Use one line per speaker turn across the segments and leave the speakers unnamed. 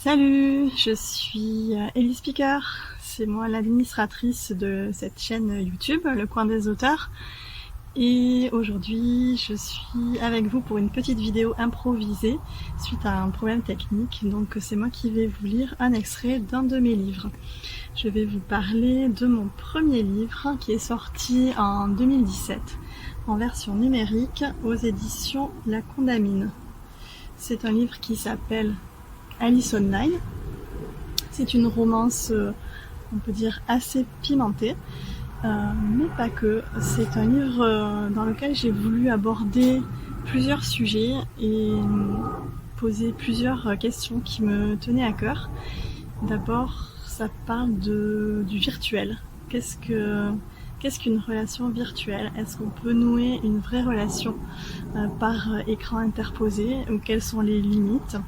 Salut, je suis Ellie Speaker, c'est moi l'administratrice de cette chaîne YouTube, Le Coin des Auteurs. Et aujourd'hui, je suis avec vous pour une petite vidéo improvisée suite à un problème technique. Donc c'est moi qui vais vous lire un extrait d'un de mes livres. Je vais vous parler de mon premier livre qui est sorti en 2017 en version numérique aux éditions La Condamine. C'est un livre qui s'appelle Alice Online. C'est une romance, on peut dire, assez pimentée, mais pas que. C'est un livre dans lequel j'ai voulu aborder plusieurs sujets et poser plusieurs questions qui me tenaient à cœur. D'abord, ça parle du virtuel. Qu'est-ce qu'une relation virtuelle? Est-ce qu'on peut nouer une vraie relation par écran interposé, ou quelles sont les limites?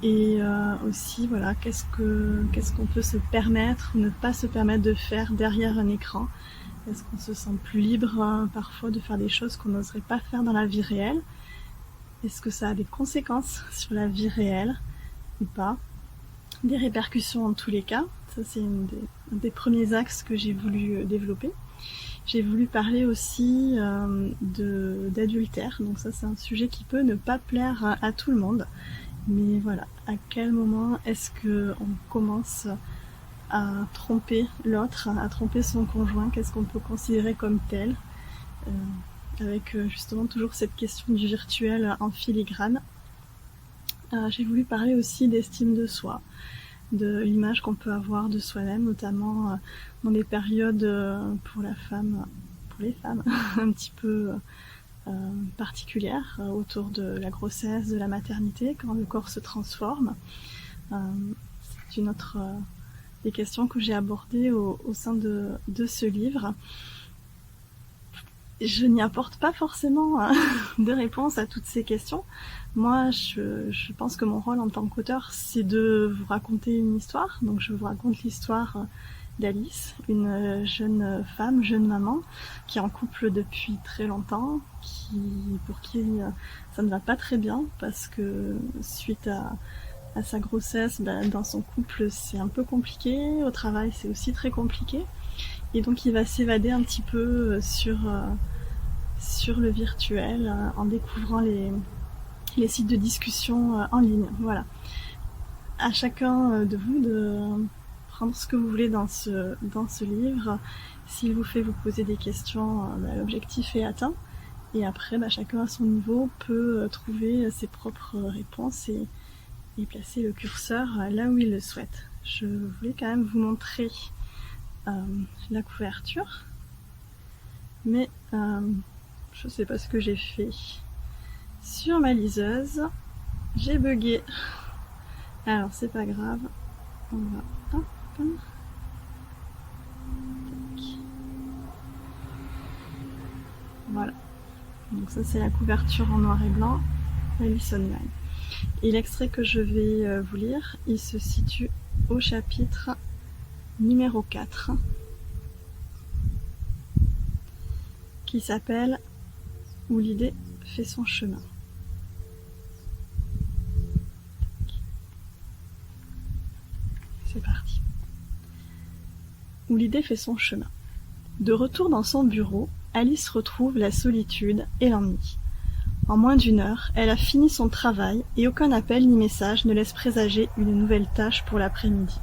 Et aussi, voilà, qu'est-ce qu'on peut se permettre ou ne pas se permettre de faire derrière un écran? Est-ce qu'on se sent plus libre parfois de faire des choses qu'on n'oserait pas faire dans la vie réelle? Est-ce que ça a des conséquences sur la vie réelle ou pas? Des répercussions en tous les cas. Ça, c'est un des premiers axes que j'ai voulu développer. J'ai voulu parler aussi d'adultère. Donc ça, c'est un sujet qui peut ne pas plaire à tout le monde. Mais voilà, à quel moment est-ce qu'on commence à tromper l'autre, à tromper son conjoint? Qu'est-ce qu'on peut considérer comme tel? Avec justement toujours cette question du virtuel en filigrane. J'ai voulu parler aussi d'estime de soi, de l'image qu'on peut avoir de soi-même, notamment dans des périodes pour les femmes, un petit peu particulière autour de la grossesse, de la maternité, quand le corps se transforme. C'est une autre des questions que j'ai abordées au sein de ce livre. Je n'y apporte pas forcément de réponse à toutes ces questions. Moi, je pense que mon rôle en tant qu'auteur, c'est de vous raconter une histoire. Donc je vous raconte l'histoire d'Alice, une jeune femme, jeune maman, qui est en couple depuis très longtemps, pour qui ça ne va pas très bien, parce que suite à sa grossesse, dans son couple c'est un peu compliqué, au travail c'est aussi très compliqué, et donc il va s'évader un petit peu sur le virtuel, en découvrant les sites de discussion en ligne. Voilà. À chacun de vous de prendre ce que vous voulez dans ce livre. S'il vous fait vous poser des questions, l'objectif est atteint. Et après, chacun à son niveau peut trouver ses propres réponses et placer le curseur là où il le souhaite. Je voulais quand même vous montrer la couverture, mais je sais pas ce que j'ai fait sur ma liseuse. J'ai bugué. Alors c'est pas grave. On va hop. Voilà. Donc ça c'est la couverture en noir et blanc, Alice Online. Et l'extrait que je vais vous lire, il se situe au chapitre numéro 4, qui s'appelle « Où l'idée fait son chemin ». C'est parti. Où l'idée fait son chemin. De retour dans son bureau, Alice retrouve la solitude et l'ennui. En moins d'une heure, elle a fini son travail et aucun appel ni message ne laisse présager une nouvelle tâche pour l'après-midi.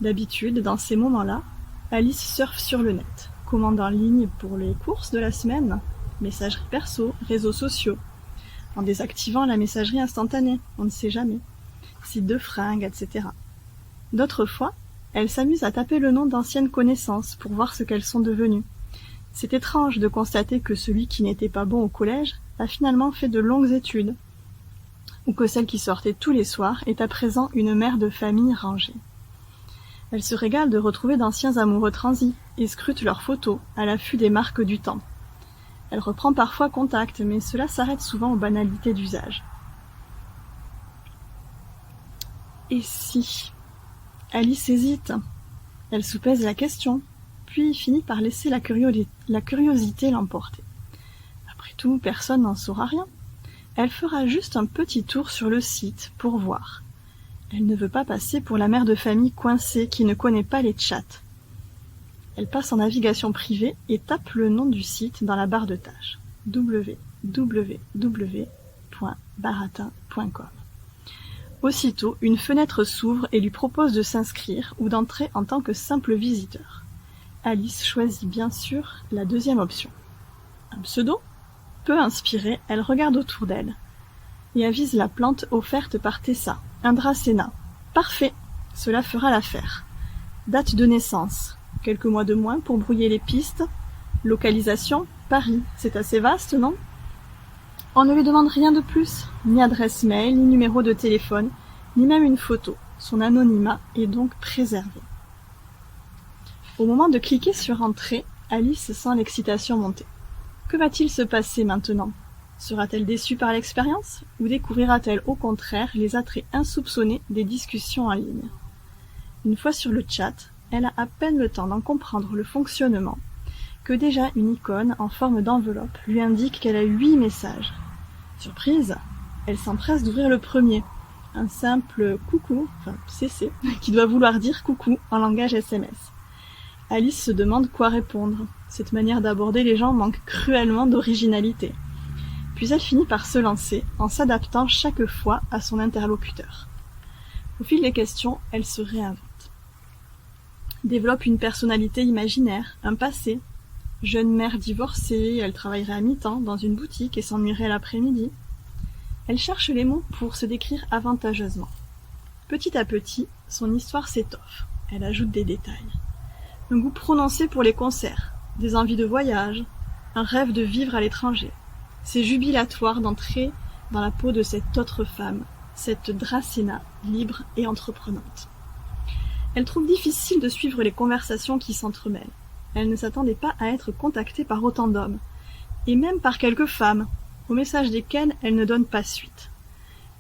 D'habitude, dans ces moments-là, Alice surfe sur le net, commande en ligne pour les courses de la semaine, messagerie perso, réseaux sociaux, en désactivant la messagerie instantanée, on ne sait jamais, sites de fringues, etc. D'autres fois, elle s'amuse à taper le nom d'anciennes connaissances pour voir ce qu'elles sont devenues. C'est étrange de constater que celui qui n'était pas bon au collège a finalement fait de longues études, ou que celle qui sortait tous les soirs est à présent une mère de famille rangée. Elle se régale de retrouver d'anciens amoureux transis et scrute leurs photos à l'affût des marques du temps. Elle reprend parfois contact, mais cela s'arrête souvent aux banalités d'usage. Et si Alice hésite. Elle soupèse la question, puis finit par laisser la curiosité l'emporter. Après tout, personne n'en saura rien. Elle fera juste un petit tour sur le site pour voir. Elle ne veut pas passer pour la mère de famille coincée qui ne connaît pas les chats. Elle passe en navigation privée et tape le nom du site dans la barre de tâches. www.baratin.com. Aussitôt, une fenêtre s'ouvre et lui propose de s'inscrire ou d'entrer en tant que simple visiteur. Alice choisit bien sûr la deuxième option. Un pseudo ? Peu inspirée, elle regarde autour d'elle et avise la plante offerte par Tessa, un Dracena. Parfait, cela fera l'affaire. Date de naissance, quelques mois de moins pour brouiller les pistes. Localisation, Paris, c'est assez vaste, non ? On ne lui demande rien de plus, ni adresse mail, ni numéro de téléphone, ni même une photo. Son anonymat est donc préservé. Au moment de cliquer sur Entrée, Alice sent l'excitation monter. Que va-t-il se passer maintenant ? Sera-t-elle déçue par l'expérience ou découvrira-t-elle au contraire les attraits insoupçonnés des discussions en ligne ? Une fois sur le chat, elle a à peine le temps d'en comprendre le fonctionnement que déjà une icône en forme d'enveloppe lui indique qu'elle a 8 messages. Surprise, elle s'empresse d'ouvrir le premier, un simple coucou, enfin CC, qui doit vouloir dire coucou en langage SMS. Alice se demande quoi répondre. Cette manière d'aborder les gens manque cruellement d'originalité. Puis elle finit par se lancer, en s'adaptant chaque fois à son interlocuteur. Au fil des questions, elle se réinvente. Développe une personnalité imaginaire, un passé. Jeune mère divorcée, elle travaillerait à mi-temps dans une boutique et s'ennuierait l'après-midi. Elle cherche les mots pour se décrire avantageusement. Petit à petit, son histoire s'étoffe. Elle ajoute des détails. Un goût prononcé pour les concerts, des envies de voyage, un rêve de vivre à l'étranger. C'est jubilatoire d'entrer dans la peau de cette autre femme, cette Dracena libre et entreprenante. Elle trouve difficile de suivre les conversations qui s'entremêlent. Elle ne s'attendait pas à être contactée par autant d'hommes, et même par quelques femmes, aux messages desquels elle ne donne pas suite.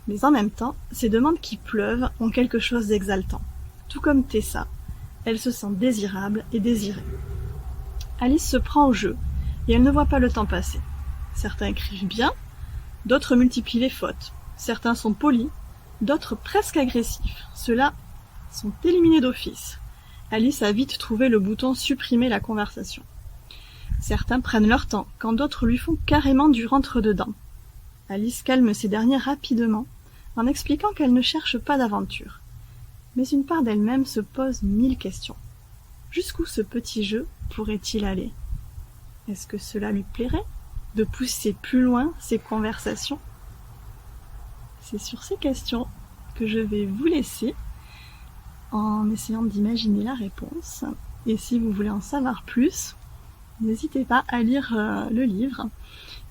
Mais en même temps, ces demandes qui pleuvent ont quelque chose d'exaltant. Tout comme Tessa, elle se sent désirable et désirée. Alice se prend au jeu, et elle ne voit pas le temps passer. Certains écrivent bien, d'autres multiplient les fautes. Certains sont polis, d'autres presque agressifs. Ceux-là sont éliminés d'office. Alice a vite trouvé le bouton « Supprimer la conversation ». Certains prennent leur temps, quand d'autres lui font carrément du rentre-dedans. Alice calme ces derniers rapidement, en expliquant qu'elle ne cherche pas d'aventure. Mais une part d'elle-même se pose 1000 questions. Jusqu'où ce petit jeu pourrait-il aller ? Est-ce que cela lui plairait ? De pousser plus loin ces conversations ? C'est sur ces questions que je vais vous laisser en essayant d'imaginer la réponse. Et si vous voulez en savoir plus, n'hésitez pas à lire le livre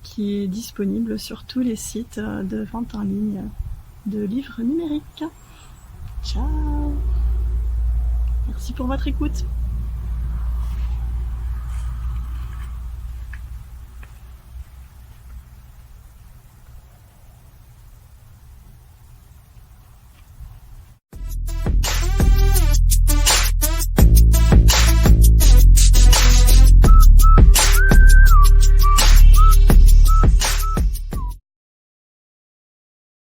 qui est disponible sur tous les sites de vente en ligne de livres numériques. Ciao! Merci pour votre écoute.